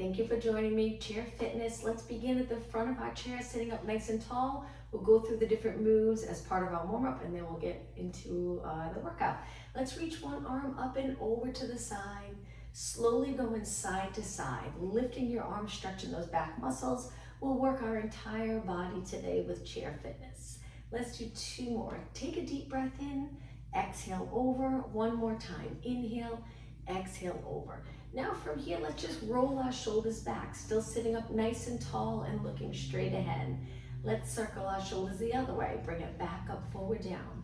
Thank you for joining me. Chair fitness. Let's begin at the front of our chair, sitting up nice and tall. We'll go through the different moves as part of our warm-up, and then we'll get into the workout. Let's reach one arm up and over to the side. Slowly going side to side, lifting your arms, stretching those back muscles. We'll work our entire body today with chair fitness. Let's do two more. Take a deep breath in, exhale over. One more time. Inhale, exhale over. Now from here, let's just roll our shoulders back, still sitting up nice and tall and looking straight ahead. Let's circle our shoulders the other way. Bring it back up, forward, down.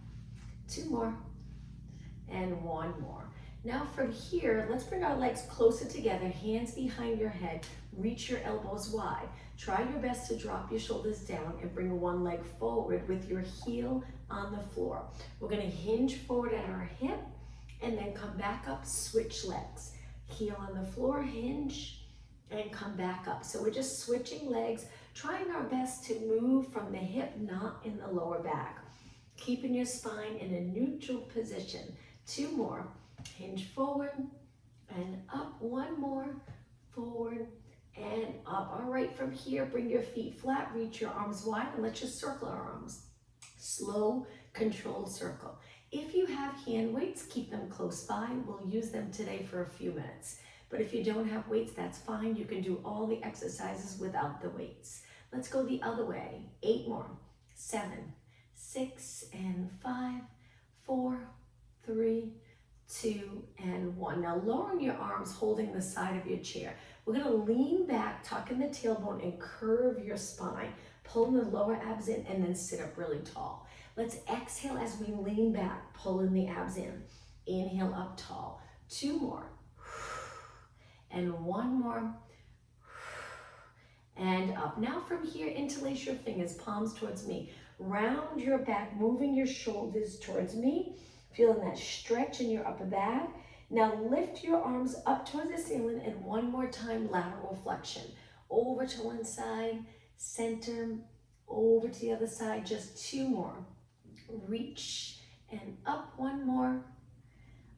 Two more, and one more. Now from here, let's bring our legs closer together, hands behind your head, reach your elbows wide. Try your best to drop your shoulders down and bring one leg forward with your heel on the floor. We're gonna hinge forward at our hip and then come back up, switch legs. Heel on the floor, hinge, and come back up. So we're just switching legs, trying our best to move from the hip, not in the lower back. Keeping your spine in a neutral position. Two more. Hinge forward and up. One more. Forward and up. All right, from here, bring your feet flat, reach your arms wide, and let's just circle our arms. Slow, controlled circle. If you have hand weights, keep them close by. We'll use them today for a few minutes. But if you don't have weights, that's fine. You can do all the exercises without the weights. Let's go the other way. 8 more. 7, 6, and 5, 4, 3, 2, and 1. Now lowering your arms, holding the side of your chair. We're gonna lean back, tuck in the tailbone, and curve your spine. Pull the lower abs in and then sit up really tall. Let's exhale as we lean back, pulling the abs in. Inhale up tall. 2 more. And 1 more. And up. Now from here, interlace your fingers, palms towards me. Round your back, moving your shoulders towards me. Feeling that stretch in your upper back. Now lift your arms up towards the ceiling and one more time, lateral flexion. Over to one side, center, over to the other side, just 2 more. Reach and up, 1 more.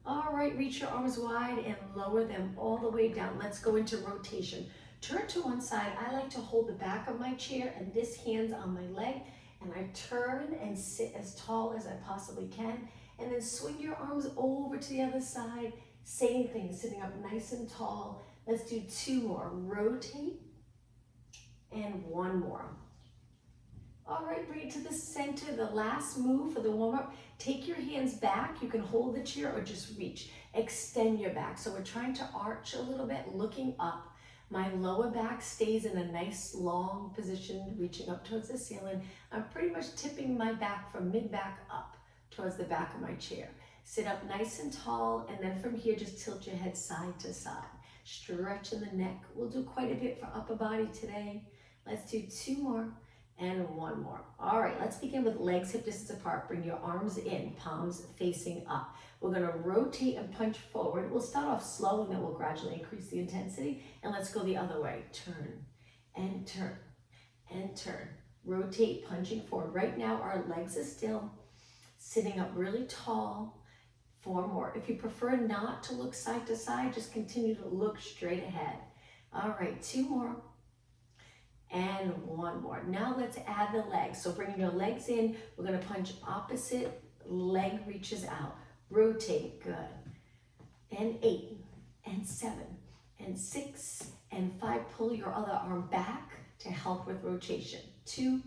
All right, reach your arms wide and lower them all the way down. Let's go into rotation. Turn to one side. I like to hold the back of my chair and this hand's on my leg, and I turn and sit as tall as I possibly can, and then swing your arms over to the other side. Same thing, sitting up nice and tall. Let's do 2 more. Rotate and 1 more. All right, bring it to the center. The last move for the warm-up. Take your hands back. You can hold the chair or just reach. Extend your back. So we're trying to arch a little bit, looking up. My lower back stays in a nice long position, reaching up towards the ceiling. I'm pretty much tipping my back from mid-back up towards the back of my chair. Sit up nice and tall, and then from here, just tilt your head side to side. Stretching the neck. We'll do quite a bit for upper body today. Let's do 2 more. And 1 more. All right, let's begin with legs hip distance apart. Bring your arms in, palms facing up. We're gonna rotate and punch forward. We'll start off slow and then we'll gradually increase the intensity. And let's go the other way. Turn and turn and turn. Rotate, punching forward. Right now, our legs are still, sitting up really tall. 4 more. If you prefer not to look side to side, just continue to look straight ahead. All right, 2 more. And 1 more. Now let's add the legs. So bringing your legs in, we're gonna punch opposite leg reaches out. Rotate, good. And 8, and 7, and 6, and 5. Pull your other arm back to help with rotation. 2,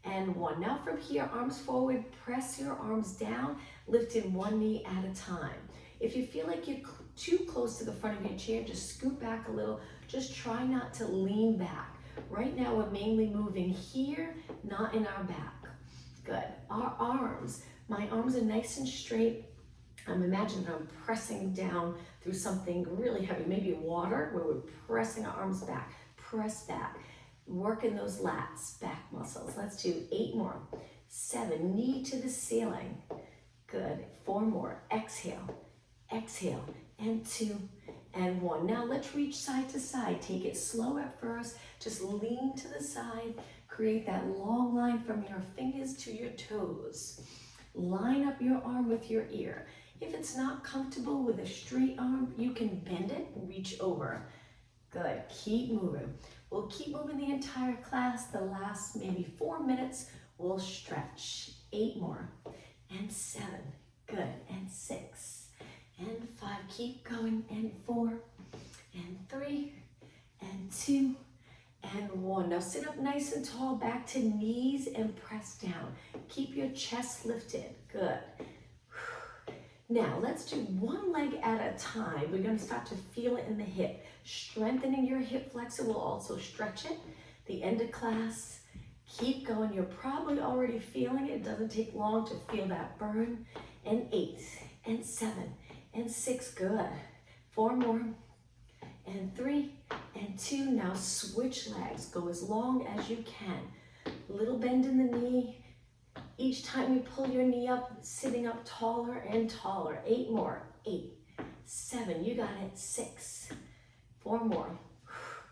and 1. Now from here, arms forward, press your arms down, lifting one knee at a time. If you feel like you're too close to the front of your chair, just scoot back a little. Just try not to lean back. Right now, we're mainly moving here, not in our back. Good. Our arms, my arms are nice and straight. I'm imagining I'm pressing down through something really heavy, maybe water, where we're pressing our arms back. Press back. Working those lats, back muscles. Let's do 8 more. 7, knee to the ceiling. Good. 4 more. Exhale, exhale, and 2, and 1. Now let's reach side to side. Take it slow at first. Just lean to the side. Create that long line from your fingers to your toes. Line up your arm with your ear. If it's not comfortable with a straight arm, you can bend it and reach over. Good, keep moving. We'll keep moving the entire class. The last maybe 4 minutes, we'll stretch. 8 more, and 7, good, and 6, and 5, keep going, and 4, and 3, and 2, and 1. Now sit up nice and tall, back to knees and press down. Keep your chest lifted, good. Now let's do one leg at a time. We're gonna start to feel it in the hip. Strengthening your hip flexor will also stretch it. The end of class, keep going. You're probably already feeling it. It doesn't take long to feel that burn. And 8, and 7, and 6, good. 4 more, and 3, and 2. Now switch legs, go as long as you can. Little bend in the knee. Each time you pull your knee up, sitting up taller and taller. 8 more, 8, 7, you got it, 6, 4 more.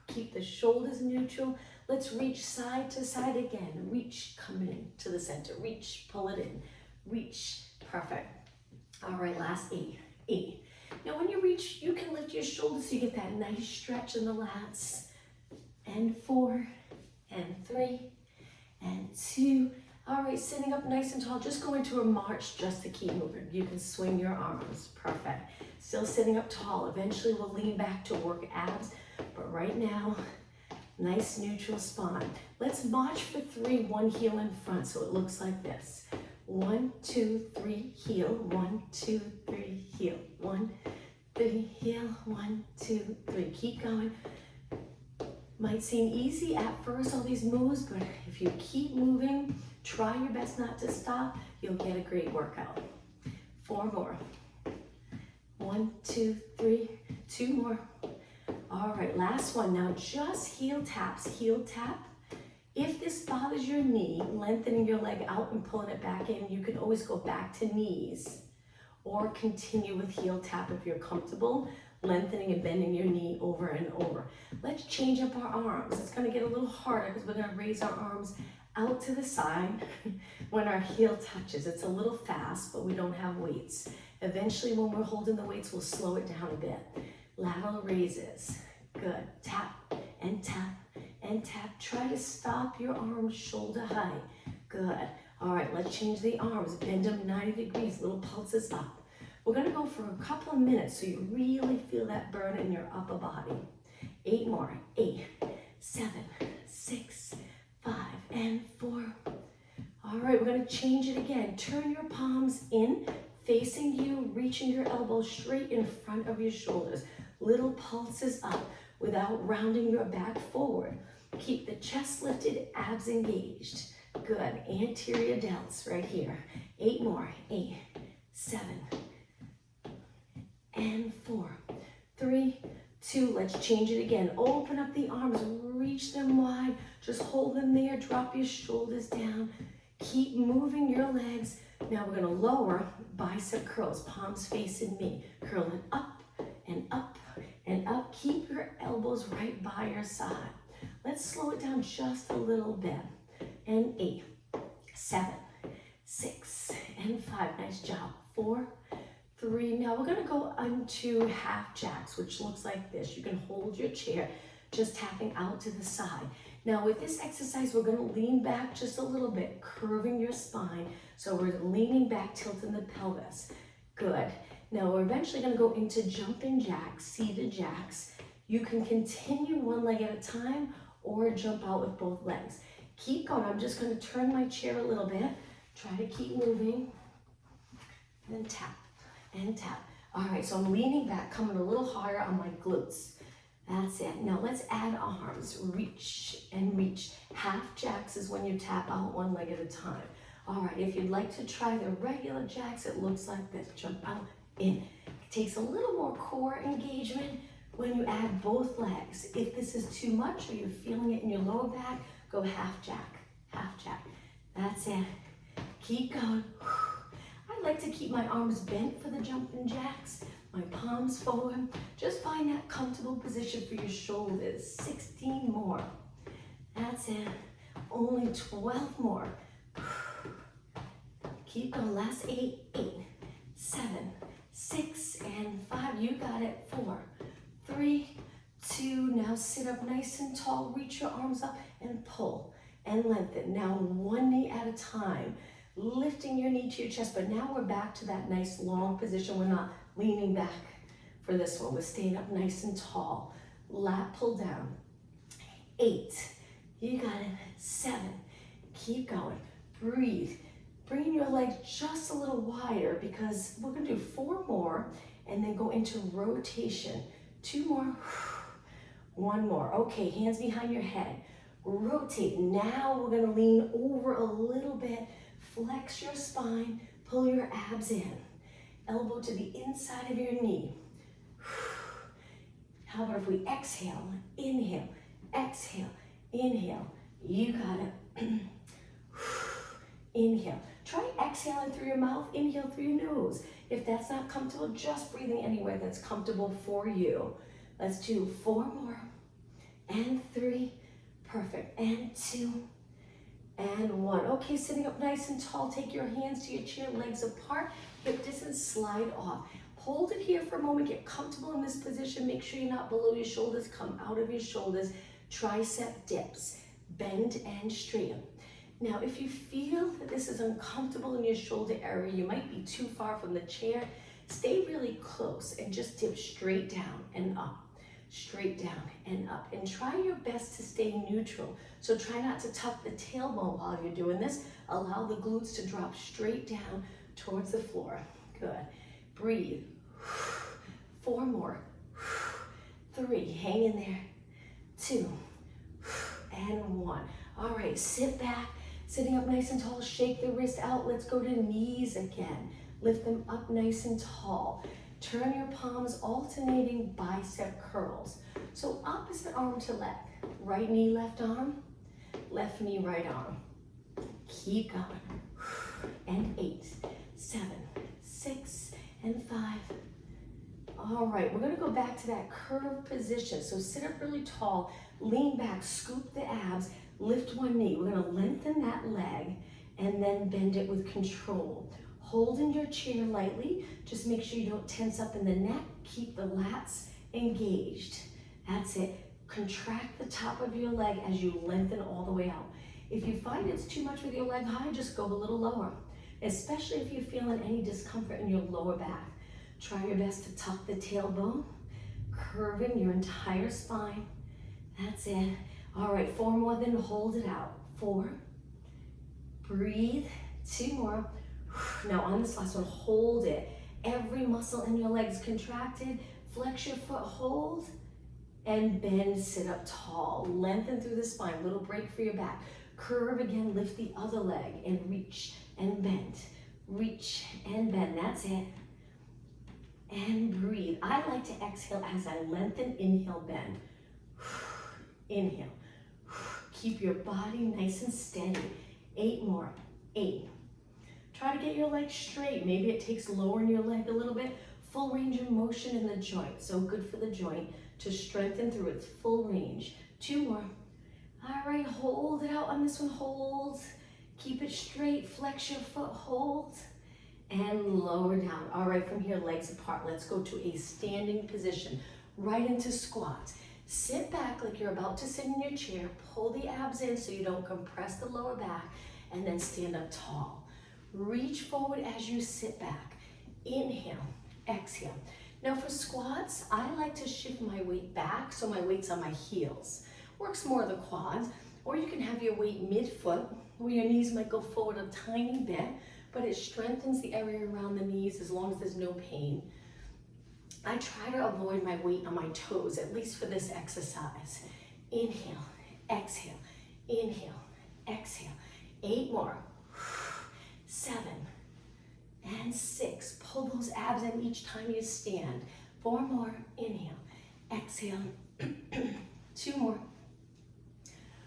Keep the shoulders neutral. Let's reach side to side again. Reach, come in to the center. Reach, pull it in. Reach, perfect. All right, last 8, 8. Now when you reach, you can lift your shoulders so you get that nice stretch in the lats. And 4, and 3, and 2. All right, sitting up nice and tall. Just go into a march just to keep moving. You can swing your arms, perfect. Still sitting up tall. Eventually we'll lean back to work abs, but right now, nice neutral spine. Let's march for 3, one heel in front, so it looks like this. 1, 2, 3, heel. 1, 2, 3, heel. 1, 3, heel. 1, 2, 3. Keep going. Might seem easy at first, all these moves, but if you keep moving, try your best not to stop, you'll get a great workout. 4 more. 1, 2, 3, 2 more. All right, last one. Now just heel taps, heel tap. If this bothers your knee, lengthening your leg out and pulling it back in, you can always go back to knees or continue with heel tap if you're comfortable, lengthening and bending your knee over and over. Let's change up our arms. It's gonna get a little harder because we're gonna raise our arms out to the side when our heel touches. It's a little fast, but we don't have weights. Eventually, when we're holding the weights, we'll slow it down a bit. Lateral raises, good. Tap and tap and tap. Try to stop your arms shoulder high, good. All right, let's change the arms. Bend them 90 degrees, little pulses up. We're gonna go for a couple of minutes so you really feel that burn in your upper body. 8 more, 8, 7, 6, 5, and 4. All right, we're gonna change it again. Turn your palms in, facing you, reaching your elbows straight in front of your shoulders. Little pulses up without rounding your back forward. Keep the chest lifted, abs engaged. Good, anterior delts right here. 8 more, 8, 7, and 4, 3, 2, let's change it again. Open up the arms, reach them wide. Just hold them there, drop your shoulders down. Keep moving your legs. Now we're gonna lower bicep curls, palms facing me. Curl it up and up and up. Keep your elbows right by your side. Let's slow it down just a little bit. And 8, 7, 6, and 5. Nice job. 4, 3. Now we're gonna go into half jacks, which looks like this. You can hold your chair, just tapping out to the side. Now with this exercise, we're gonna lean back just a little bit, curving your spine. So we're leaning back, tilting the pelvis. Good. Now we're eventually gonna go into jumping jacks, seated jacks. You can continue one leg at a time or jump out with both legs. Keep going. I'm just gonna turn my chair a little bit. Try to keep moving. And tap and tap. All right, so I'm leaning back, coming a little higher on my glutes. That's it. Now let's add arms. Reach and reach. Half jacks is when you tap out one leg at a time. All right, if you'd like to try the regular jacks, it looks like this. Jump out, in. It takes a little more core engagement when you add both legs. If this is too much or you're feeling it in your lower back, go half jack, half jack. That's it. Keep going. I like to keep my arms bent for the jumping jacks, my palms forward. Just find that comfortable position for your shoulders. 16 more. That's it. Only 12 more. Keep going. Last 8, 8, 7, 6, and 5. You got it. 4, 3, 2. Now sit up nice and tall. Reach your arms up and pull and lengthen. Now one knee at a time. Lifting your knee to your chest, but now we're back to that nice long position. We're not leaning back for this one. We're staying up nice and tall. Lat pull down. 8. You got it. 7. Keep going. Breathe. Bringing your legs just a little wider because we're going to do 4 more and then go into rotation. 2 more. 1 more. Okay, hands behind your head. Rotate. Now we're going to lean over a little bit. Flex your spine. Pull your abs in. Elbow to the inside of your knee. How about if we exhale, inhale, exhale, inhale. You got it. Inhale. Try exhaling through your mouth, inhale through your nose. If that's not comfortable, just breathing anywhere that's comfortable for you. Let's do 4 more. And 3. Perfect. And 2. And 1. Okay, sitting up nice and tall. Take your hands to your chair, legs apart, hip distance, slide off. Hold it here for a moment. Get comfortable in this position. Make sure you're not below your shoulders. Come out of your shoulders. Tricep dips. Bend and straighten. Now, if you feel that this is uncomfortable in your shoulder area, you might be too far from the chair, stay really close and just dip straight down and up, straight down and up. And try your best to stay neutral. So try not to tuck the tailbone while you're doing this. Allow the glutes to drop straight down towards the floor. Good. Breathe. 4 more. 3. Hang in there. 2. And 1. All right, sit back. Sitting up nice and tall, shake the wrist out. Let's go to knees again. Lift them up nice and tall. Turn your palms, alternating bicep curls. So opposite arm to leg. Right knee, left arm. Left knee, right arm. Keep going. And 8, 7, 6, and 5. All right, we're gonna go back to that curved position. So sit up really tall, lean back, scoop the abs, lift one knee. We're gonna lengthen that leg and then bend it with control. Hold in your chair lightly. Just make sure you don't tense up in the neck. Keep the lats engaged. That's it. Contract the top of your leg as you lengthen all the way out. If you find it's too much with your leg high, just go a little lower, especially if you're feeling any discomfort in your lower back. Try your best to tuck the tailbone, curving your entire spine. That's it. All right, 4 more, then hold it out. 4. Breathe. 2 more. Now on this last one, hold it. Every muscle in your legs contracted. Flex your foot, hold, and bend, sit up tall. Lengthen through the spine, little break for your back. Curve again, lift the other leg and reach and bend. Reach and bend, that's it. And breathe. I like to exhale as I lengthen, inhale, bend. Inhale. Keep your body nice and steady. 8 more. 8. Try to get your legs straight. Maybe it takes lowering your leg a little bit. Full range of motion in the joint. So good for the joint to strengthen through its full range. 2 more. All right, hold it out on this one. Hold. Keep it straight. Flex your foot. Hold. And lower down. All right, from here, legs apart. Let's go to a standing position. Right into squat. Sit back like you're about to sit in your chair. Pull the abs in so you don't compress the lower back. And then stand up tall. Reach forward as you sit back. Inhale, exhale. Now for squats, I like to shift my weight back so my weight's on my heels. Works more the quads. Or you can have your weight mid-foot where your knees might go forward a tiny bit, but it strengthens the area around the knees as long as there's no pain. I try to avoid my weight on my toes, at least for this exercise. Inhale, exhale, inhale, exhale. 8 more. 7 and 6. Pull those abs in each time you stand. 4 more. Inhale, exhale. 2 more.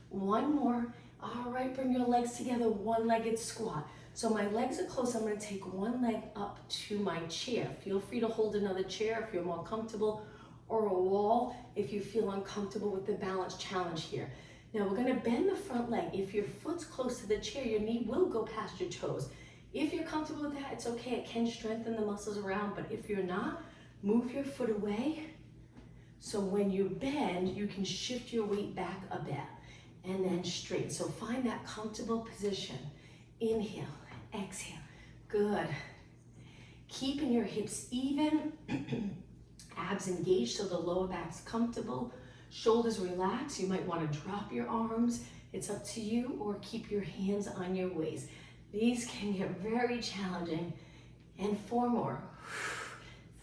1 more. All right, bring your legs together, one-legged squat. So my legs are close. I'm going to take one leg up to my chair. Feel free to hold another chair if you're more comfortable, or a wall if you feel uncomfortable with the balance challenge here. Now we're going to bend the front leg. If your foot's close to the chair, your knee will go past your toes. If you're comfortable with that, it's okay. It can strengthen the muscles around, but if you're not, move your foot away. So when you bend, you can shift your weight back a bit and then straighten. So find that comfortable position. Inhale, exhale, good. Keeping your hips even, abs engaged so the lower back's comfortable, shoulders relaxed. You might want to drop your arms. It's up to you, or keep your hands on your waist. These can get very challenging. And 4 more.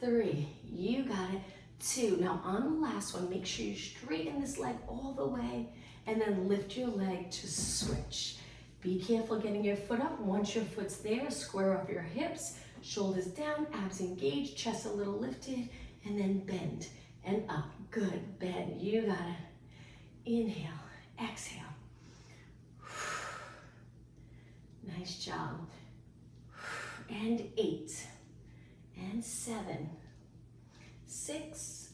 3, you got it. 2, now on the last one, make sure you straighten this leg all the way and then lift your leg to switch. Be careful getting your foot up. Once your foot's there, square up your hips, shoulders down, abs engaged, chest a little lifted, and then bend and up. Good, bend, you got it. Inhale, exhale. Nice job. And 8, and 7, 6,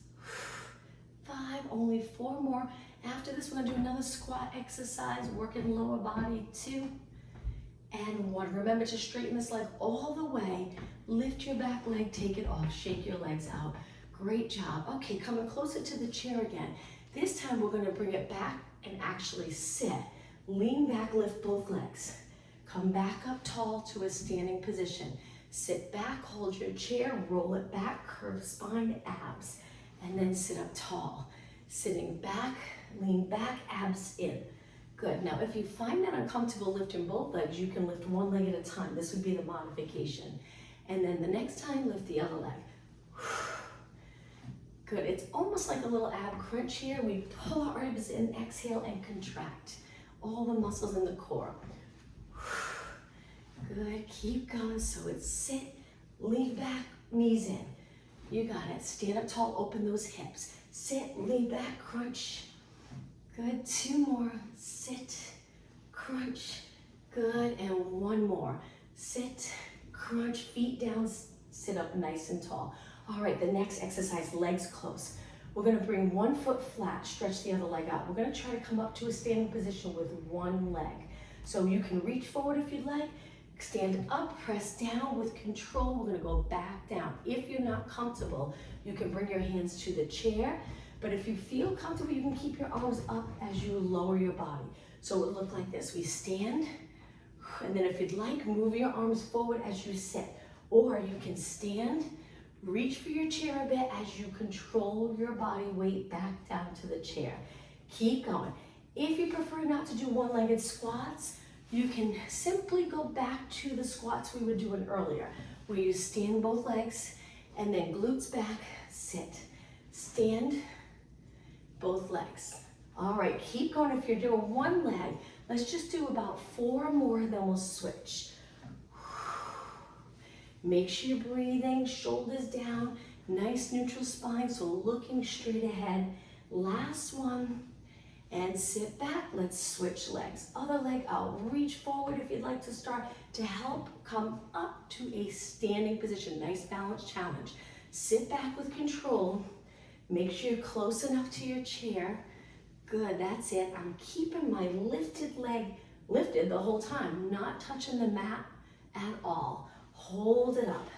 5, only 4 more. After this, we're gonna do another squat exercise, working lower body, 2, and 1. Remember to straighten this leg all the way. Lift your back leg, take it off, shake your legs out. Great job. Okay, coming closer to the chair again. This time we're gonna bring it back and actually sit. Lean back, lift both legs. Come back up tall to a standing position. Sit back, hold your chair, roll it back, curve spine, abs, and then sit up tall. Sitting back, lean back, abs in. Good. Now, if you find that uncomfortable lifting both legs, you can lift one leg at a time. This would be the modification. And then the next time, lift the other leg. Good. It's almost like a little ab crunch here. We pull our ribs in, exhale, and contract all the muscles in the core. Good, keep going. So it's sit, lean back, knees in. You got it. Stand up tall, open those hips. Sit, lean back, crunch. Good, 2 more. Sit, crunch. Good, and 1 more. Sit, crunch, feet down, sit up nice and tall. All right, the next exercise, legs close. We're gonna bring 1 foot flat, stretch the other leg out. We're gonna try to come up to a standing position with 1 leg. So you can reach forward if you'd like. Stand up, press down with control. We're gonna go back down. If you're not comfortable, you can bring your hands to the chair. But if you feel comfortable, you can keep your arms up as you lower your body. So it would look like this. We stand, and then if you'd like, move your arms forward as you sit. Or you can stand, reach for your chair a bit as you control your body weight back down to the chair. Keep going. If you prefer not to do one-legged squats, you can simply go back to the squats we were doing earlier, where you stand both legs and then glutes back, sit. Stand, both legs. All right, keep going. If you're doing 1 leg, let's just do about 4 more, then we'll switch. Make sure you're breathing, shoulders down, nice neutral spine, so looking straight ahead. Last one. And sit back, let's switch legs. Other leg out, reach forward if you'd like to start to help come up to a standing position. Nice balance challenge. Sit back with control. Make sure you're close enough to your chair. Good, that's it. I'm keeping my lifted leg lifted the whole time, not touching the mat at all. Hold it up.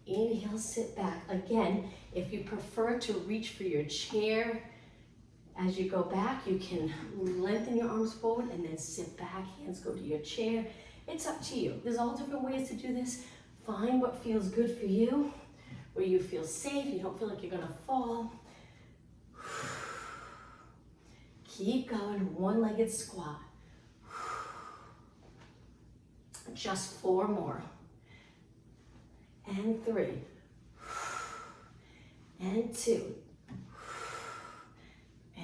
Inhale, sit back. Again, if you prefer to reach for your chair, as you go back, you can lengthen your arms forward and then sit back, hands go to your chair. It's up to you. There's all different ways to do this. Find what feels good for you, where you feel safe, you don't feel like you're gonna fall. Keep going, 1-legged squat. Just 4 more. And 3. And 2.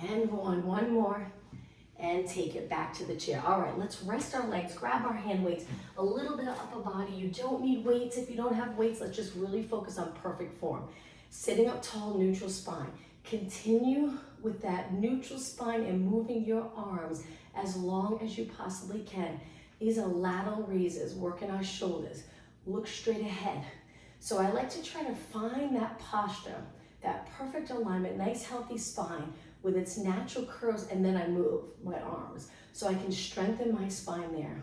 And 1 more, and take it back to the chair. All right, let's rest our legs, grab our hand weights, a little bit of upper body. You don't need weights. If you don't have weights, let's just really focus on perfect form. Sitting up tall, neutral spine. Continue with that neutral spine and moving your arms as long as you possibly can. These are lateral raises, working our shoulders. Look straight ahead. So I like to try to find that posture, that perfect alignment, nice healthy spine, with its natural curves, and then I move my arms so I can strengthen my spine there.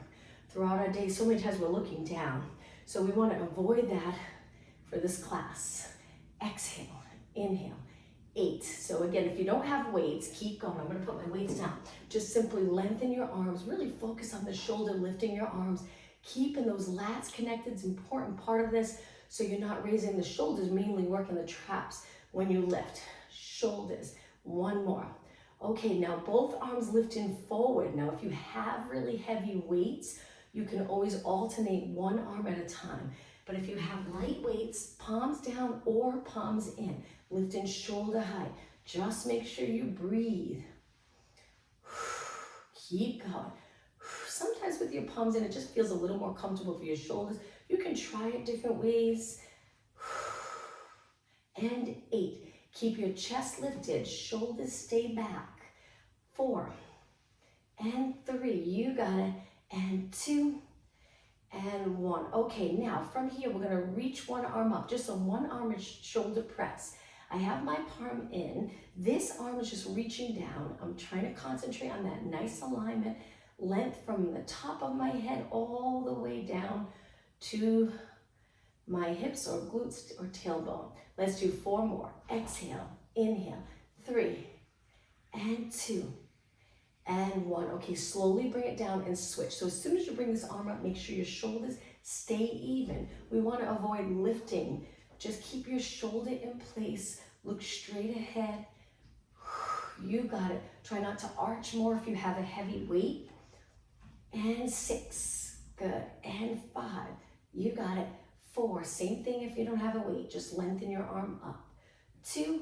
Throughout our day, so many times we're looking down. So we want to avoid that for this class. Exhale, inhale, 8. So again, if you don't have weights, keep going. I'm gonna put my weights down. Just simply lengthen your arms, really focus on the shoulder, lifting your arms, keeping those lats connected is an important part of this, so you're not raising the shoulders, mainly working the traps when you lift. Shoulders, one more. Okay, now both arms lifting forward. Now if you have really heavy weights, you can always alternate one arm at a time. But if you have light weights, palms down or palms in, lifting shoulder height. Just make sure you breathe. Keep going. Sometimes with your palms in, it just feels a little more comfortable for your shoulders. You can try it different ways. And 8. Keep your chest lifted, shoulders stay back. 4. And 3. You got it. And 2. And 1. Okay, now from here, we're gonna reach one arm up, just a one arm shoulder press. I have my palm in. This arm is just reaching down. I'm trying to concentrate on that nice alignment, length from the top of my head all the way down to my hips or glutes or tailbone. Let's do 4 more. Exhale, inhale, 3, and 2, and 1. Okay, slowly bring it down and switch. So as soon as you bring this arm up, make sure your shoulders stay even. We want to avoid lifting. Just keep your shoulder in place. Look straight ahead. You got it. Try not to arch more if you have a heavy weight. And 6. Good. And 5. You got it. 4. Same thing if you don't have a weight. Just lengthen your arm up. 2.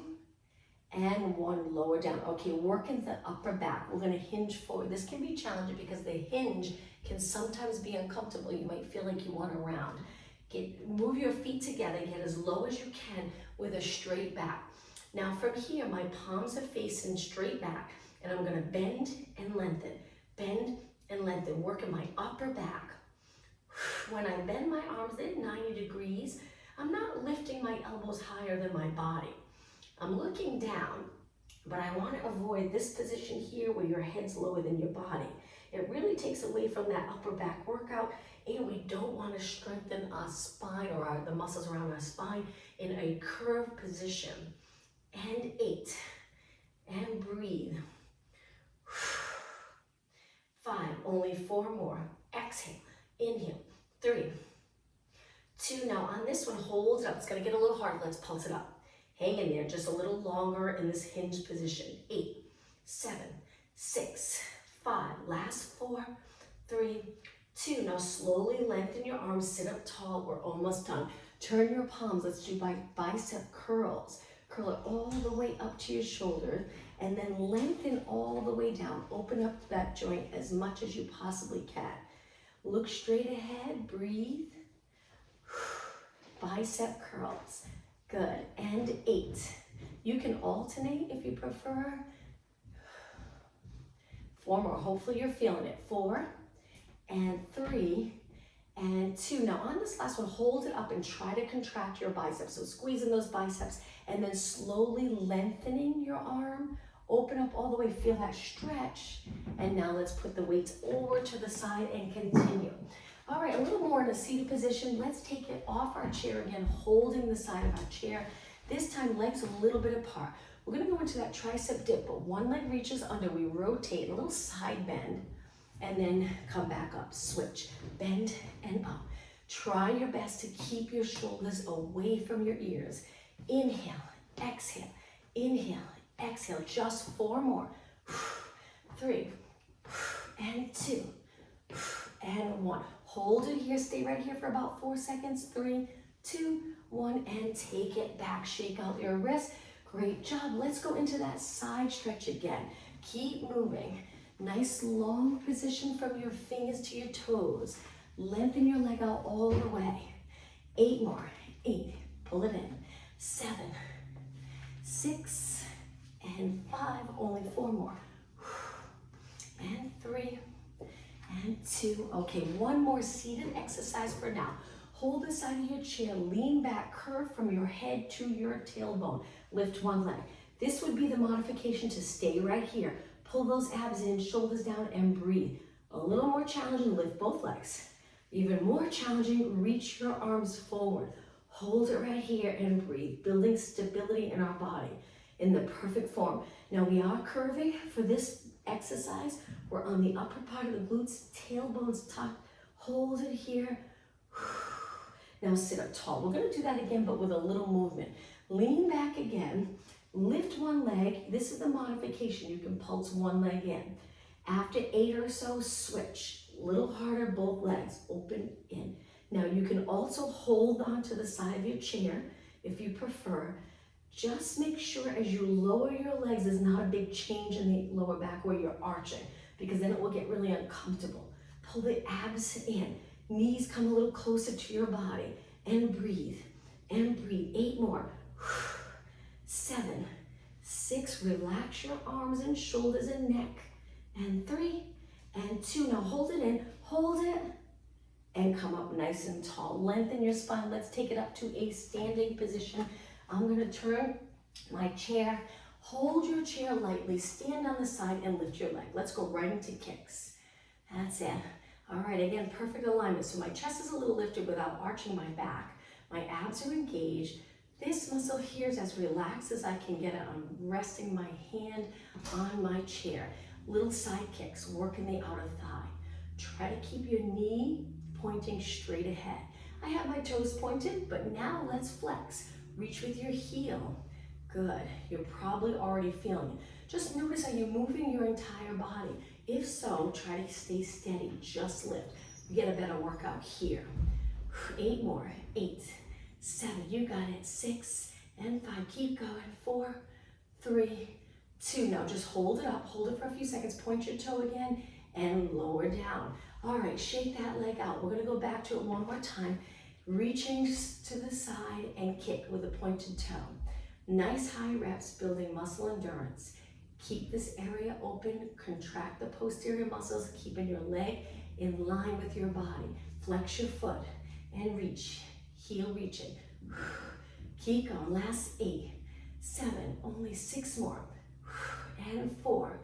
And 1. Lower down. Okay, working the upper back. We're going to hinge forward. This can be challenging because the hinge can sometimes be uncomfortable. You might feel like you want to round. Move your feet together. Get as low as you can with a straight back. Now from here, my palms are facing straight back. And I'm going to bend and lengthen. Bend and lengthen. Working my upper back. When I bend my arms at 90 degrees, I'm not lifting my elbows higher than my body. I'm looking down, but I want to avoid this position here where your head's lower than your body. It really takes away from that upper back workout, and we don't want to strengthen our spine or the muscles around our spine in a curved position. And 8, and breathe. 5, only 4 more. Exhale, inhale, 3, 2. Now on this one, hold it up. It's going to get a little hard. Let's pulse it up. Hang in there just a little longer in this hinge position. 8, 7, 6, 5. Last 4, 3, 2. Now slowly lengthen your arms. Sit up tall. We're almost done. Turn your palms. Let's do bicep curls. Curl it all the way up to your shoulder and then lengthen all the way down. Open up that joint as much as you possibly can. Look straight ahead. Breathe. Bicep curls. Good. And 8. You can alternate if you prefer. 4 more. Hopefully you're feeling it. 4 and 3 and 2. Now on this last one, hold it up and try to contract your biceps. So squeezing those biceps and then slowly lengthening your arm. Open up all the way. Feel that stretch. And now let's put the weights over to the side and continue. All right, a little more in a seated position. Let's take it off our chair again, holding the side of our chair. This time, legs a little bit apart. We're gonna go into that tricep dip, but one leg reaches under. We rotate, a little side bend, and then come back up. Switch, bend and up. Try your best to keep your shoulders away from your ears. Inhale, exhale, inhale, exhale. Just 4 more. 3 and 2 and 1. Hold it here, stay right here for about 4 seconds. 3, 2, 1, and take it back. Shake out your wrist. Great job. Let's go into that side stretch again. Keep moving. Nice long position from your fingers to your toes. Lengthen your leg out all the way. 8 more. 8. Pull it in. 7, 6, and 5. Only 4 more. And 3. And 2. Okay, 1 more seated exercise for now. Hold the side of your chair, lean back, curve from your head to your tailbone. Lift one leg. This would be the modification to stay right here. Pull those abs in, shoulders down, and breathe. A little more challenging, lift both legs. Even more challenging, reach your arms forward. Hold it right here and breathe, building stability in our body in the perfect form. Now we are curving for this exercise. We're on the upper part of the glutes, tailbones tucked. Hold it here. Now sit up tall. We're gonna do that again, but with a little movement. Lean back again, lift one leg. This is the modification. You can pulse one leg in. After 8 or so, switch. Little harder, both legs, open in. Now you can also hold on to the side of your chair if you prefer. Just make sure as you lower your legs, there's not a big change in the lower back where you're arching, because then it will get really uncomfortable. Pull the abs in. Knees come a little closer to your body, and breathe, and breathe. 8 more. 7, 6, relax your arms and shoulders and neck. And 3, and 2. Now hold it in, hold it, and come up nice and tall. Lengthen your spine. Let's take it up to a standing position. I'm gonna turn my chair. Hold your chair lightly, stand on the side and lift your leg. Let's go right into kicks. That's it. All right, again, perfect alignment. So my chest is a little lifted without arching my back. My abs are engaged. This muscle here is as relaxed as I can get it. I'm resting my hand on my chair. Little side kicks, working the outer thigh. Try to keep your knee pointing straight ahead. I have my toes pointed, but now let's flex. Reach with your heel. Good. You're probably already feeling it. Just notice, are you moving your entire body? If so, try to stay steady. Just lift. You get a better workout here. 8 more. 8, 7. You got it. 6 and 5. Keep going. 4, 3, 2. Now just hold it up. Hold it for a few seconds. Point your toe again and lower down. All right, shake that leg out. We're going to go back to it one more time. Reaching to the side and kick with a pointed toe. Nice high reps, building muscle endurance. Keep this area open. Contract the posterior muscles, keeping your leg in line with your body. Flex your foot and reach. Heel reaching. Keep going. Last 8, 7, only 6 more. And 4,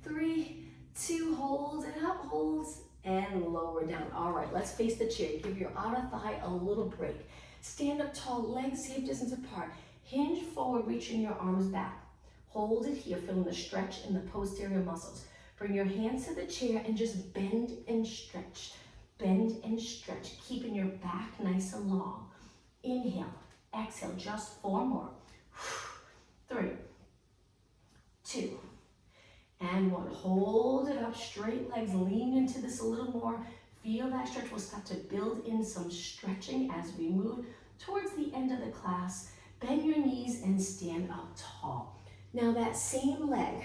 3, 2, hold it up, holds, and lower down. All right, let's face the chair. Give your outer thigh a little break. Stand up tall, legs hip distance apart. Hinge forward, reaching your arms back. Hold it here, feeling the stretch in the posterior muscles. Bring your hands to the chair and just bend and stretch. Bend and stretch, keeping your back nice and long. Inhale, exhale, just 4 more. 3, 2, and 1. Hold it up, straight legs, lean into this a little more. Feel that stretch. We'll start to build in some stretching as we move towards the end of the class. Bend your knees and stand up tall. Now that same leg,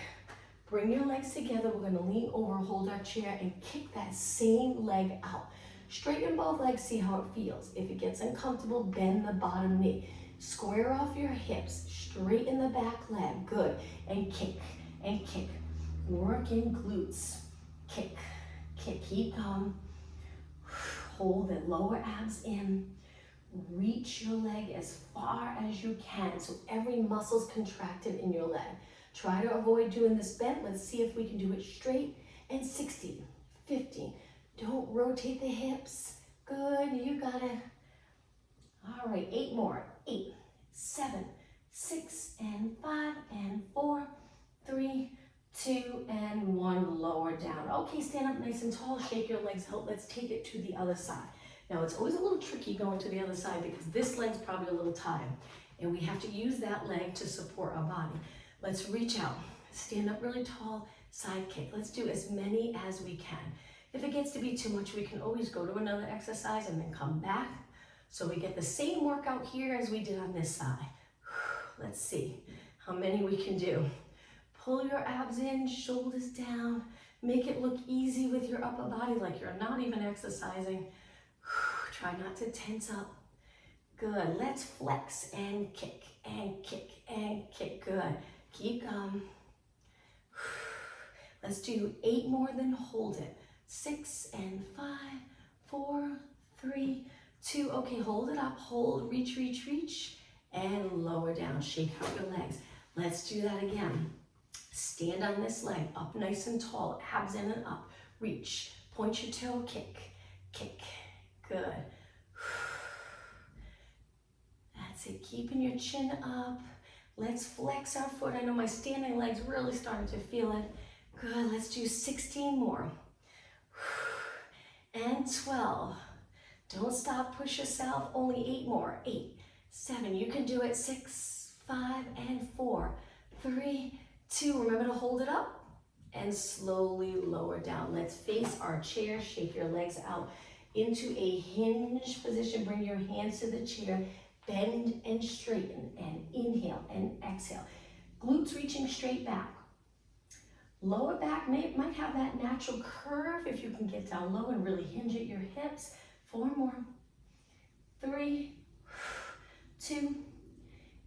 bring your legs together. We're gonna lean over, hold our chair, and kick that same leg out. Straighten both legs, see how it feels. If it gets uncomfortable, bend the bottom knee. Square off your hips, straighten the back leg, good, and kick, and kick. Working glutes, kick, kick, keep going. Hold the lower abs in. Reach your leg as far as you can so every muscle's contracted in your leg. Try to avoid doing this bent. Let's see if we can do it straight. And 60, 50. Don't rotate the hips. Good, you got it. All right, 8 more. 8, 7, 6, and 5, and 4, 3, 2, and 1. Lower down. Okay, stand up nice and tall. Shake your legs out. Let's take it to the other side. Now, it's always a little tricky going to the other side because this leg's probably a little tired, and we have to use that leg to support our body. Let's reach out. Stand up really tall. Side kick. Let's do as many as we can. If it gets to be too much, we can always go to another exercise and then come back. So we get the same workout here as we did on this side. Let's see how many we can do. Pull your abs in, shoulders down. Make it look easy with your upper body, like you're not even exercising. Try not to tense up. Good. Let's flex and kick and kick and kick. Good. Keep going. Let's do 8 more, then hold it. 6 and 5, 4, 3, 2. Okay, hold it up. Hold, reach, reach, reach, and lower down. Shake out your legs. Let's do that again. Stand on this leg, up nice and tall, abs in and up. Reach, point your toe, kick, kick. Good. That's it, keeping your chin up. Let's flex our foot. I know my standing leg's really starting to feel it. Good, let's do 16 more. And 12. Don't stop, push yourself, only 8 more. 8, 7, you can do it. 6, 5, and 4, 3, 2. Remember to hold it up and slowly lower down. Let's face our chair, shake your legs out into a hinge position. Bring your hands to the chair, bend and straighten, and inhale and exhale. Glutes reaching straight back. Lower back might have that natural curve if you can get down low and really hinge at your hips. 4 more. 3, 2,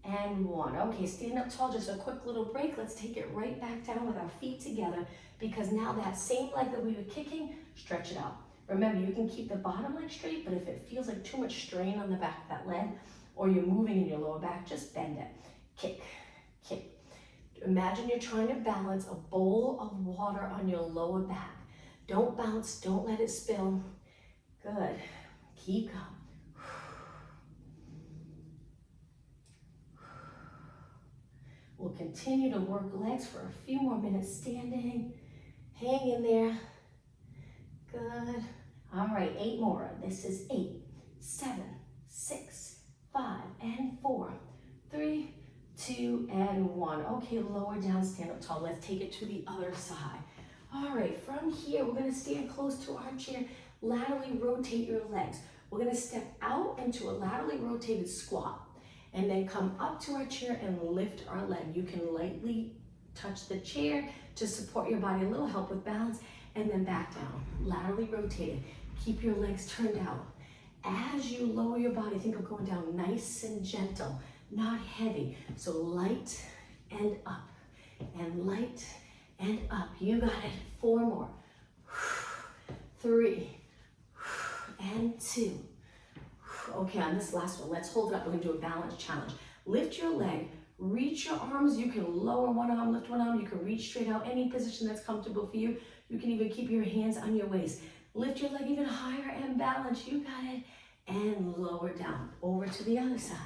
and 1. Okay, stand up tall, just a quick little break. Let's take it right back down with our feet together, because now that same leg that we were kicking, stretch it out. Remember, you can keep the bottom leg straight, but if it feels like too much strain on the back of that leg, or you're moving in your lower back, just bend it. Kick, kick. Imagine you're trying to balance a bowl of water on your lower back. Don't bounce, don't let it spill. Good, keep going. We'll continue to work legs for a few more minutes standing. Hang in there. Good. All right, 8 more. This is 8, 7, 6, 5, and 4, 3, 2, and 1. Okay, lower down, stand up tall. Let's take it to the other side. All right, from here, we're gonna stand close to our chair. Laterally rotate your legs. We're gonna step out into a laterally rotated squat, and then come up to our chair and lift our leg. You can lightly touch the chair to support your body, a little help with balance, and then back down, laterally rotated. Keep your legs turned out. As you lower your body, think of going down nice and gentle, not heavy. So light and up, and light and up. You got it. 4 more. 3, and 2. Okay, on this last one, let's hold it up. We're gonna do a balance challenge. Lift your leg, reach your arms. You can lower one arm, lift one arm. You can reach straight out, any position that's comfortable for you. You can even keep your hands on your waist. Lift your leg even higher and balance. You got it. And lower down, over to the other side.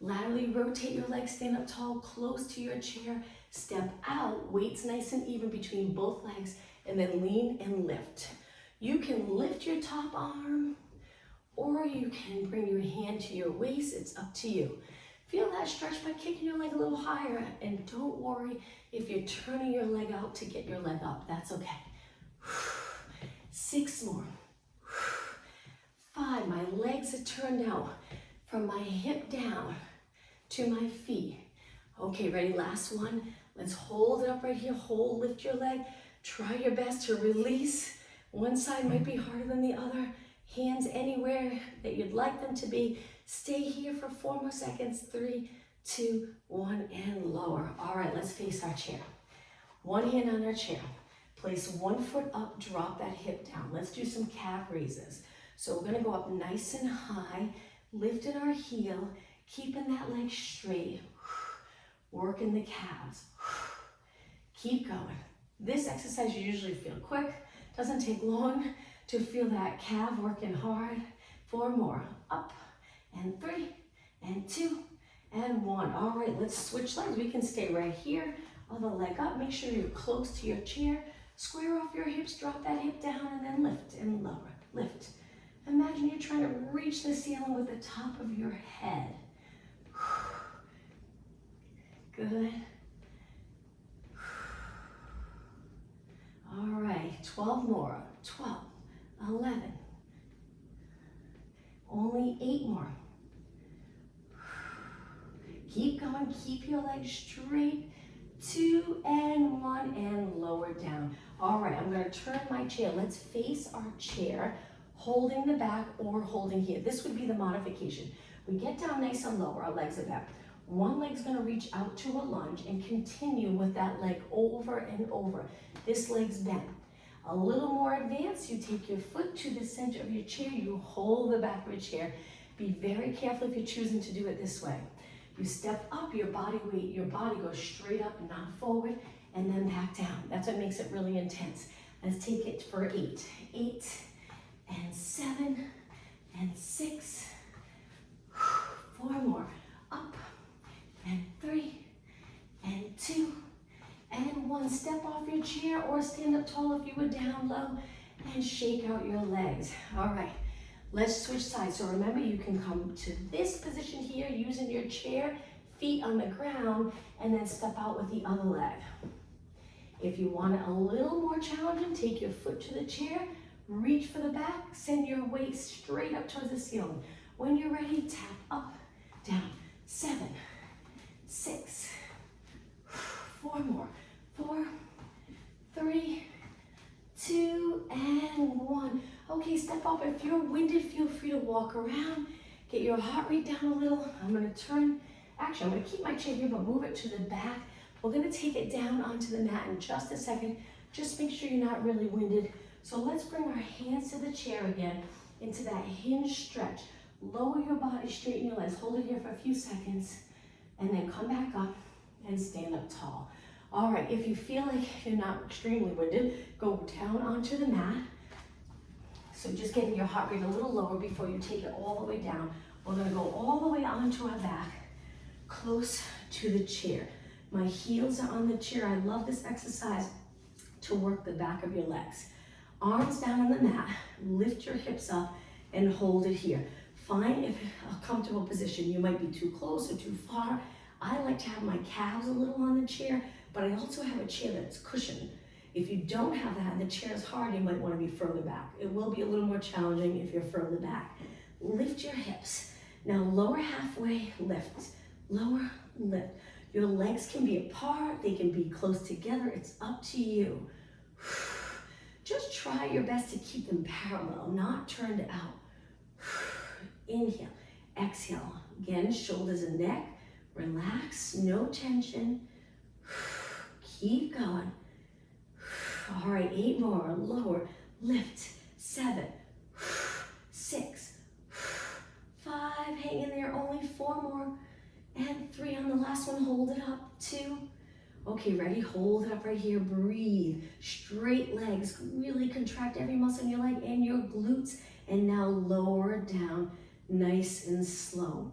Laterally rotate your legs, stand up tall, close to your chair. Step out, weights nice and even between both legs, and then lean and lift. You can lift your top arm, or you can bring your hand to your waist. It's up to you. Feel that stretch by kicking your leg a little higher, and don't worry if you're turning your leg out to get your leg up. That's okay. 6 more. 5, my legs are turned out from my hip down to my feet. Okay, ready? Last one. Let's hold it up right here. Hold, lift your leg. Try your best to release. One side might be harder than the other. Hands anywhere that you'd like them to be. Stay here for 4 more seconds. 3, 2, 1, and lower. All right, let's face our chair. One hand on our chair. Place one foot up, drop that hip down. Let's do some calf raises. So we're gonna go up nice and high, lifting our heel, keeping that leg straight, working the calves. Keep going. This exercise you usually feel quick, doesn't take long to feel that calf working hard. 4 more, up, and 3, and 2, and 1. All right, let's switch legs. We can stay right here, other leg up. Make sure you're close to your chair. Square off your hips, drop that hip down, and then lift and lower, lift. Imagine you're trying to reach the ceiling with the top of your head. Good. All right, 12 more. 12, 11. Only 8 more. Keep going, keep your legs straight. 2 and 1, and lower down. All right, I'm gonna turn my chair. Let's face our chair, holding the back or holding here. This would be the modification. We get down nice and low, our legs are back. One leg's gonna reach out to a lunge and continue with that leg over and over. This leg's bent. A little more advanced, you take your foot to the center of your chair, you hold the back of your chair. Be very careful if you're choosing to do it this way. You step up, your body weight, your body goes straight up, not forward, and then back down. That's what makes it really intense. Let's take it for 8. 8, and 7, and 6, 4 more. Up, and 3, and 2, and 1. Step off your chair or stand up tall if you were down low, and shake out your legs. All right, let's switch sides. So remember, you can come to this position here using your chair, feet on the ground, and then step out with the other leg. If you want it a little more challenging, take your foot to the chair, reach for the back, send your weight straight up towards the ceiling. When you're ready, tap up, down. 7, 6, 4 more. 4, 3, 2, and 1. Okay, step up. If you're winded, feel free to walk around. Get your heart rate down a little. I'm gonna turn, actually, I'm gonna keep my chair here, but move it to the back. We're gonna take it down onto the mat in just a second. Just make sure you're not really winded. So let's bring our hands to the chair again, into that hinge stretch. Lower your body, straighten your legs. Hold it here for a few seconds, and then come back up and stand up tall. All right, if you feel like you're not extremely winded, go down onto the mat. So just getting your heart rate a little lower before you take it all the way down. We're gonna go all the way onto our back, close to the chair. My heels are on the chair. I love this exercise to work the back of your legs. Arms down on the mat, lift your hips up and hold it here. Find if a comfortable position. You might be too close or too far. I like to have my calves a little on the chair, but I also have a chair that's cushioned. If you don't have that and the chair is hard, you might want to be further back. It will be a little more challenging if you're further back. Lift your hips. Now lower halfway, lift. Lower, lift. Your legs can be apart, they can be close together. It's up to you. Just try your best to keep them parallel, not turned out. Inhale, exhale. Again, shoulders and neck. Relax, no tension. Keep going. All right, 8 more. Lower, lift. 7, 6, 5. Hang in there. Only 4 more. And 3 on the last one. Hold it up. 2. Okay, ready? Hold it up right here. Breathe. Straight legs. Really contract every muscle in your leg and your glutes. And now lower down, nice and slow.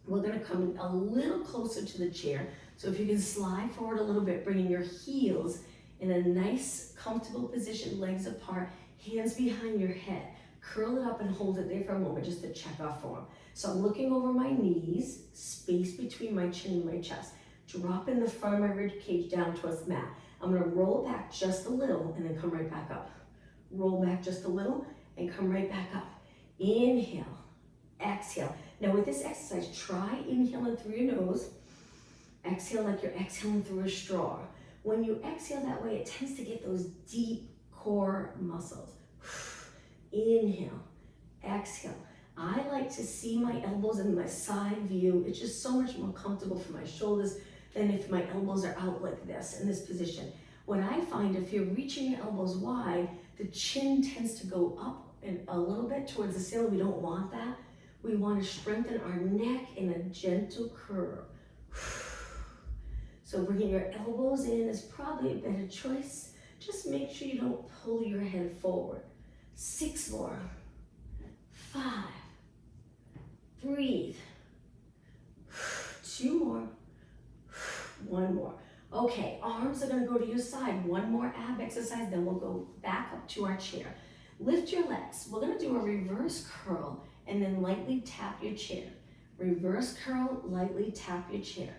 We're gonna come a little closer to the chair. So if you can slide forward a little bit, bringing your heels in a nice, comfortable position, legs apart, hands behind your head. Curl it up and hold it there for a moment just to check off form. So I'm looking over my knees, space between my chin and my chest. Dropping the front of my rib cage down towards the mat. I'm gonna roll back just a little and then come right back up. Roll back just a little and come right back up. Inhale, exhale. Now with this exercise, try inhaling through your nose. Exhale like you're exhaling through a straw. When you exhale that way, it tends to get those deep core muscles. Inhale, exhale. I like to see my elbows in my side view. It's just so much more comfortable for my shoulders than if my elbows are out like this in this position. What I find, if you're reaching your elbows wide, the chin tends to go up and a little bit towards the ceiling. We don't want that. We want to strengthen our neck in a gentle curve. So bringing your elbows in is probably a better choice. Just make sure you don't pull your head forward. 6 more. 5. Breathe. 2 more. 1 more. Okay, arms are gonna go to your side. 1 more ab exercise, then we'll go back up to our chair. Lift your legs. We're gonna do a reverse curl and then lightly tap your chair. Reverse curl, lightly tap your chair.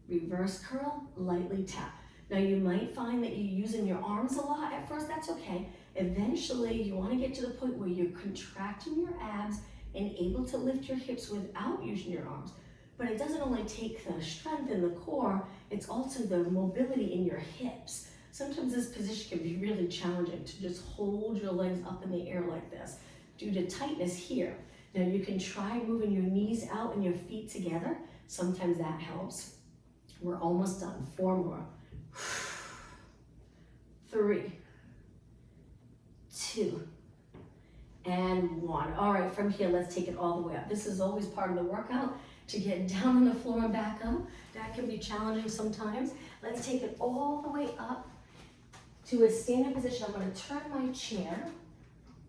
Reverse curl, lightly tap. Now you might find that you're using your arms a lot at first, that's okay. Eventually, you wanna get to the point where you're contracting your abs and able to lift your hips without using your arms. But it doesn't only take the strength in the core, it's also the mobility in your hips. Sometimes this position can be really challenging to just hold your legs up in the air like this due to tightness here. Now you can try moving your knees out and your feet together. Sometimes that helps. We're almost done. 4 more. 3, 2, and 1. All right, from here, let's take it all the way up. This is always part of the workout, to get down on the floor and back up. That can be challenging sometimes. Let's take it all the way up to a standing position. I'm gonna turn my chair.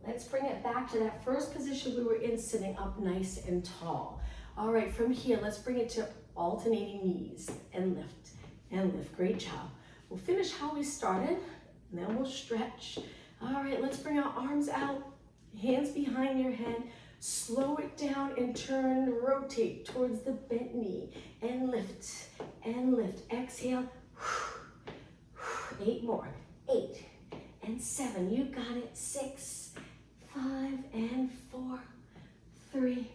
Let's bring it back to that first position we were in, sitting up nice and tall. All right, from here, let's bring it to alternating knees and lift and lift. Great job. We'll finish how we started, and then we'll stretch. All right, let's bring our arms out, hands behind your head. Slow it down and turn, rotate towards the bent knee and lift and lift. Exhale. 8 more. 8 and 7. You got it. 6, 5 and 4, 3,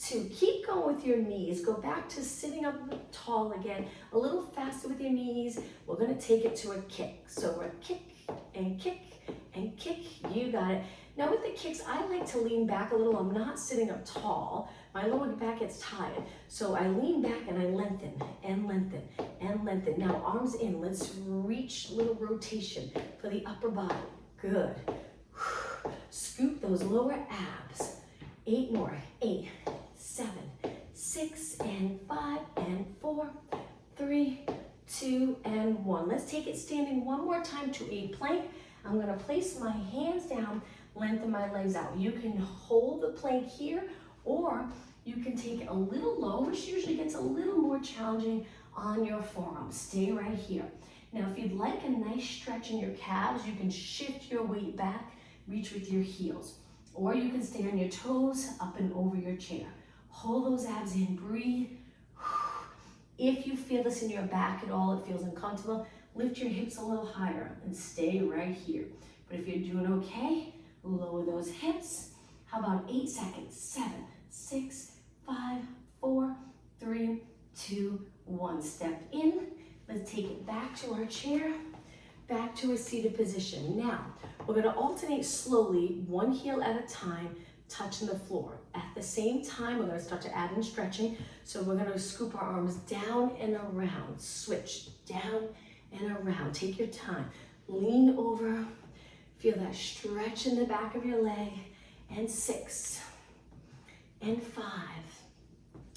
2. Keep going with your knees. Go back to sitting up tall again. A little faster with your knees. We're going to take it to a kick. So we're kick and kick and kick. You got it. Now with the kicks, I like to lean back a little. I'm not sitting up tall. My lower back gets tired. So I lean back and I lengthen and lengthen and lengthen. Now arms in. Let's reach, little rotation for the upper body. Good. Scoop those lower abs. 8 more. 8, 7, 6 and 5 and 4, 3, 2 and 1. Let's take it standing one more time to a plank. I'm going to place my hands down, lengthen my legs out. You can hold the plank here, or you can take it a little low, which usually gets a little more challenging on your forearms. Stay right here. Now, if you'd like a nice stretch in your calves, you can shift your weight back, reach with your heels, or you can stay on your toes, up and over your chair. Hold those abs in, breathe. If you feel this in your back at all, it feels uncomfortable, lift your hips a little higher and stay right here. But if you're doing okay, lower those hips. How about 8 seconds? 7, 6, 5, 4, 3, 2, 1. Step in. Let's take it back to our chair, back to a seated position. Now, we're going to alternate slowly, one heel at a time, touching the floor. At the same time, we're going to start to add in stretching. So we're going to scoop our arms down and around. Switch down and around. Take your time. Lean over. Feel that stretch in the back of your leg. And 6 and 5.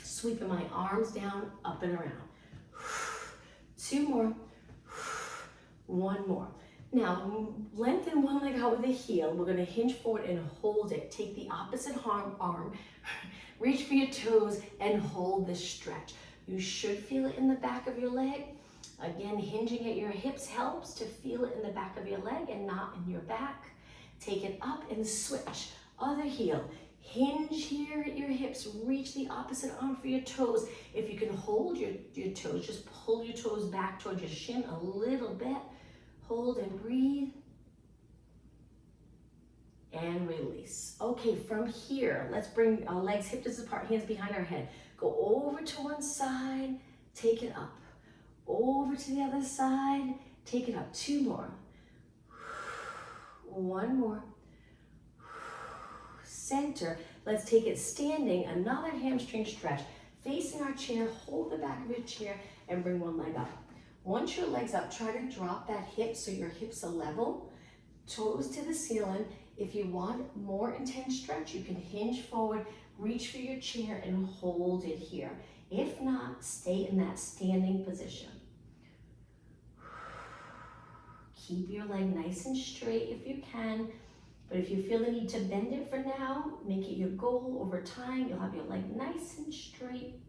Sweeping my arms down, up and around. 2 more. 1 more. Now, lengthen one leg out with a heel. We're going to hinge forward and hold it. Take the opposite arm, reach for your toes, and hold this stretch. You should feel it in the back of your leg. Again, hinging at your hips helps to feel it in the back of your leg and not in your back. Take it up and switch. Other heel. Hinge here at your hips. Reach the opposite arm for your toes. If you can hold your toes, just pull your toes back towards your shin a little bit. Hold and breathe. And release. Okay, from here, let's bring our legs hip distance apart, hands behind our head. Go over to one side, take it up. Over to the other side, take it up. 2 more. 1 more. Center. Let's take it standing. Another hamstring stretch. Facing our chair, hold the back of your chair and bring one leg up. Once your leg's up, try to drop that hip so your hips are level. Toes to the ceiling. If you want more intense stretch, you can hinge forward, reach for your chair and hold it here. If not, stay in that standing position. Keep your leg nice and straight if you can, but if you feel the need to bend it for now, make it your goal. Over time, you'll have your leg nice and straight.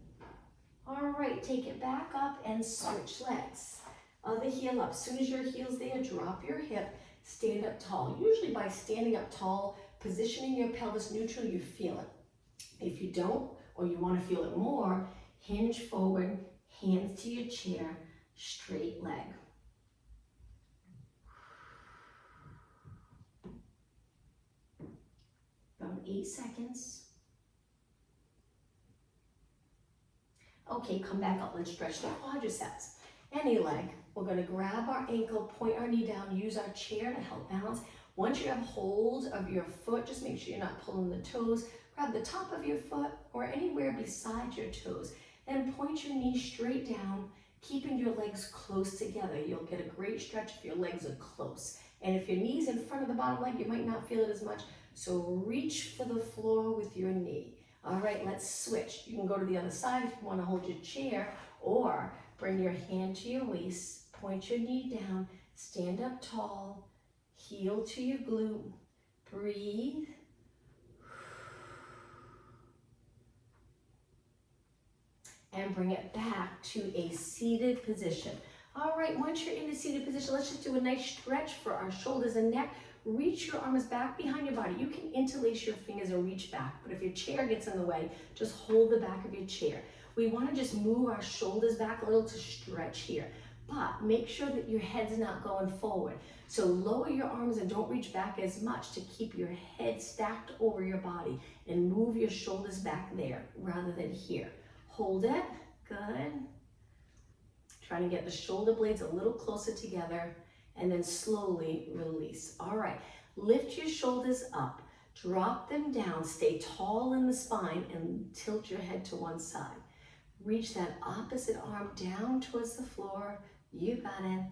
All right, take it back up and switch legs. Other heel up. As soon as your heel's there, drop your hip, stand up tall. Usually by standing up tall, positioning your pelvis neutral, you feel it. If you don't, or you want to feel it more, hinge forward, hands to your chair, straight leg. About 8 seconds. Okay, come back up. Let's stretch the quadriceps. Any leg. We're going to grab our ankle, point our knee down, use our chair to help balance. Once you have hold of your foot, just make sure you're not pulling the toes. Grab the top of your foot or anywhere beside your toes. Then point your knee straight down, keeping your legs close together. You'll get a great stretch if your legs are close. And if your knee's in front of the bottom leg, you might not feel it as much. So reach for the floor with your knee. All right, let's switch. You can go to the other side if you want to hold your chair, or bring your hand to your waist, point your knee down, stand up tall, heel to your glute, breathe. and bring it back to a seated position. All right, once you're in a seated position, let's just do a nice stretch for our shoulders and neck. Reach your arms back behind your body. You can interlace your fingers or reach back, but if your chair gets in the way, just hold the back of your chair. We want to just move our shoulders back a little to stretch here, but make sure that your head's not going forward. So lower your arms and don't reach back as much to keep your head stacked over your body, and move your shoulders back there rather than here. Hold it, good. Trying to get the shoulder blades a little closer together, and then slowly release. All right, lift your shoulders up, drop them down, stay tall in the spine, and tilt your head to one side. Reach that opposite arm down towards the floor. You got it.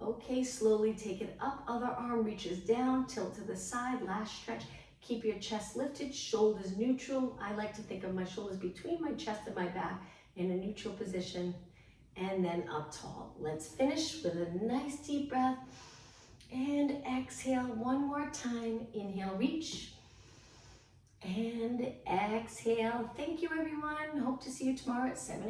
Okay, slowly take it up, other arm reaches down, tilt to the side, last stretch. Keep your chest lifted, shoulders neutral. I like to think of my shoulders between my chest and my back in a neutral position, and then up tall. Let's finish with a nice deep breath, and exhale one more time. Inhale, reach, and exhale. Thank you, everyone. Hope to see you tomorrow at 7 a.m.